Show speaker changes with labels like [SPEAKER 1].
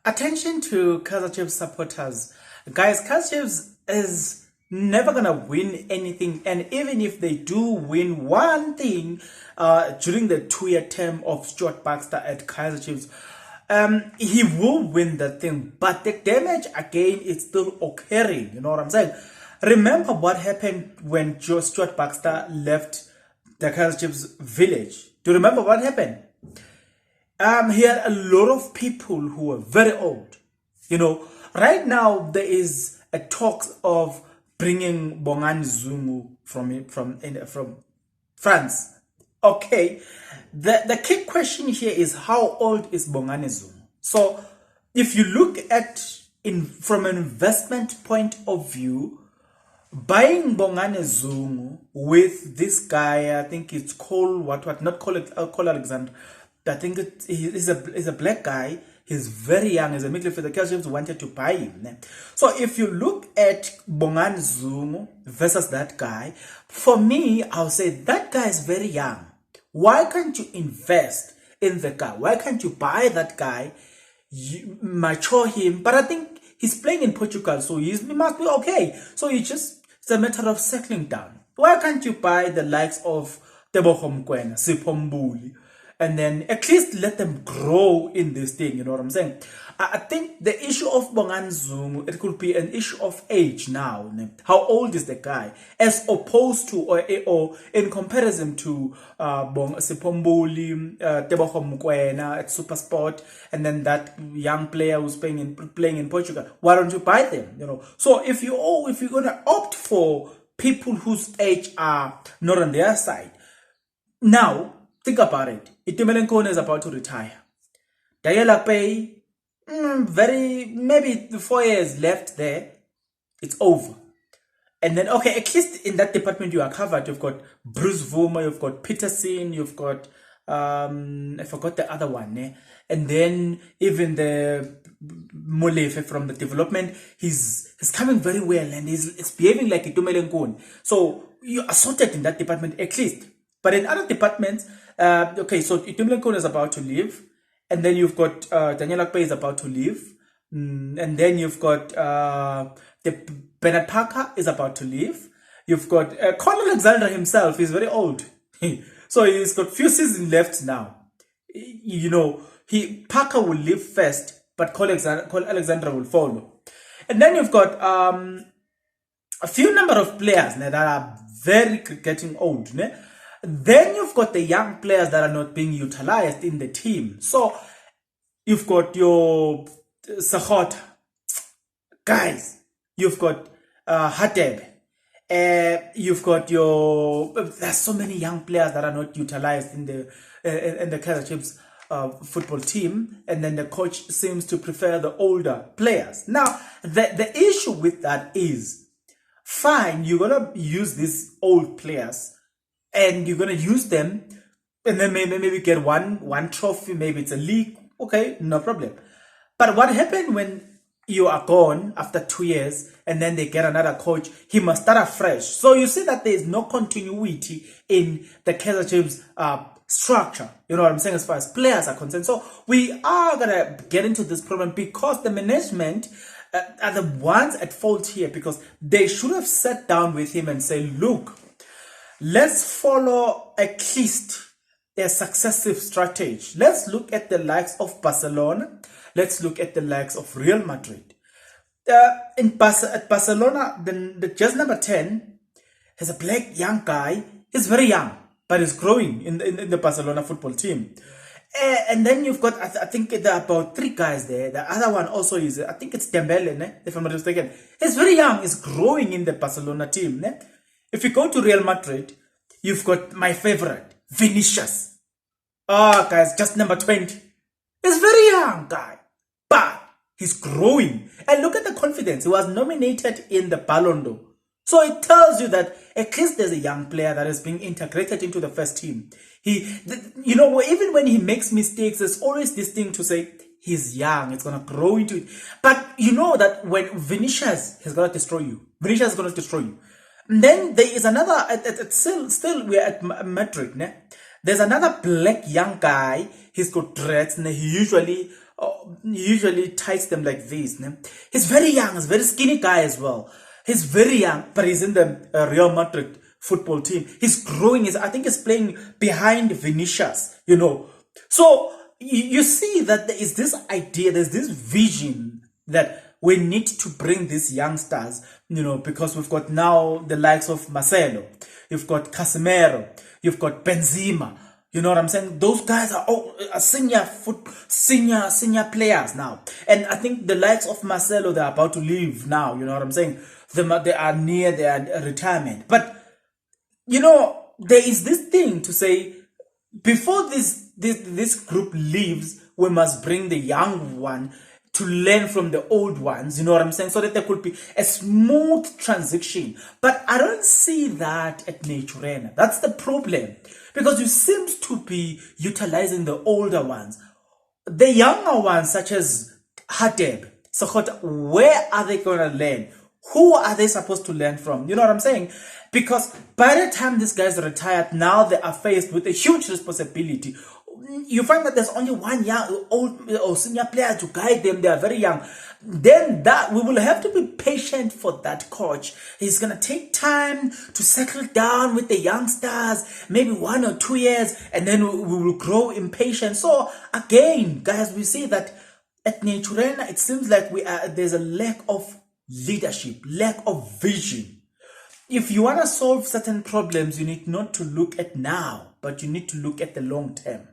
[SPEAKER 1] Attention to KAIZER Chiefs supporters. Guys, KAIZER Chiefs is never gonna win anything, and even if they do win one thing during the 2-year term of Stuart Baxter at KAIZER Chiefs, he will win that thing, but the damage again is still occurring. You know what I'm saying? Remember what happened when Stuart Baxter left the KAIZER Chiefs village? Do you remember what happened? He had a lot of people who were very old. You know, right now there is a talk of bringing Bongani Zungu from France. Okay, the key question here is how old is Bongani Zungu? So if you look at from an investment point of view, buying Bongani Zungu with this guy, I think it's called not call Alexander. I think he's a black guy. He's very young. He's a midfielder. The KAIZER Chiefs wanted to buy him. So if you look at Bongani Zungu versus that guy, for me, I'll say that guy is very young. Why can't you invest in the guy? Why can't you buy that guy, mature him? But I think he's playing in Portugal, so he must be okay. So it's a matter of settling down. Why can't you buy the likes of Tebogo Mokoena, Sipombuli, and then at least let them grow in this thing? You know what I'm saying? I think the issue of Bongani Zungu, it could be an issue of age now. How old is the guy? As opposed to, or in comparison to Sipombuli, Tebogo Mokoena at Supersport, and then that young player who's playing in Portugal. Why don't you buy them? You know. So if you're gonna opt for people whose age are not on their side, now think about it. Itumeleng Khune is about to retire. Dayela Pay, maybe 4 years left there. It's over. And then, okay, at least in that department you are covered. You've got Bruce Vuma, you've got Peterson, you've got, I forgot the other one. And then even the Molefe from the development, he's coming very well and he's behaving like Itumeleng Khune. So you are sorted in that department at least. But in other departments, okay, so Itumeleng Khune is about to leave, and then you've got Daniel Akpe is about to leave, and then you've got the Bernard Parker is about to leave. You've got Colin Alexander himself. He's very old, so he's got few seasons left now. You know, Parker will leave first, but Colin Alexander will follow, and then you've got a few number of players that are very getting old. Then you've got the young players that are not being utilized in the team. So you've got your Sahota guys, you've got Hateb, you've got there's so many young players that are not utilized in the KAIZER Chiefs football team, and then the coach seems to prefer the older players. Now the issue with that is, fine, you're gonna use these old players and you're going to use them, and then maybe get one trophy, maybe it's a league, okay, no problem. But what happened when you are gone after 2 years, and then they get another coach? He must start afresh. So you see that there is no continuity in the KAIZER Chiefs structure, you know what I'm saying, as far as players are concerned. So we are going to get into this problem because the management are the ones at fault here, because they should have sat down with him and say, look, let's follow at least a successive strategy. Let's look at the likes of Barcelona. Let's look at the likes of Real Madrid. At Barcelona, the jersey number 10 has a black young guy. He's very young, but he's growing in the Barcelona football team. And then you've got, I think there are about 3 guys there. The other one also is, I think it's Dembele, if I'm not mistaken. He's very young. He's growing in the Barcelona team. If you go to Real Madrid, you've got my favorite, Vinicius. Oh, guys, just number 20. He's very young guy, but he's growing. And look at the confidence. He was nominated in the Ballon d'Or. So it tells you that at least there's a young player that is being integrated into the first team. You know, even when he makes mistakes, there's always this thing to say, he's young, it's going to grow into it. But you know that when Vinicius is going to destroy you. Vinicius is going to destroy you. And then there is another, still we're at Madrid. There's another black young guy. He's got dreads, and he usually usually ties them like this. Ne? He's very young, he's a very skinny guy as well. He's very young, but he's in the Real Madrid football team. He's growing. I think he's playing behind Vinicius, you know. So you see that there is this idea, there's this vision that we need to bring these youngsters, you know, because we've got now the likes of Marcelo, you've got Casemiro, you've got Benzema. You know what I'm saying? Those guys are all senior players now. And I think the likes of Marcelo, they're about to leave now. You know what I'm saying? They are near their retirement. But, you know, there is this thing to say, before this group leaves, we must bring the young one to learn from the old ones, you know what I'm saying, so that there could be a smooth transition. But I don't see that at Naturena. That's the problem, because you seem to be utilizing the older ones. The younger ones, such as Hadeb, Sokhota, where are they going to learn? Who are they supposed to learn from? You know what I'm saying? Because by the time these guys are retired, now they are faced with a huge responsibility. You find that there's only one young old or senior player to guide them. They are very young. Then that we will have to be patient for that coach. He's gonna take time to settle down with the youngsters, maybe 1 or 2 years, and then we will grow impatient. So again, guys, we see that at Naturena, it seems like there's a lack of leadership, lack of vision. If you want to solve certain problems, you need not to look at now, but you need to look at the long term.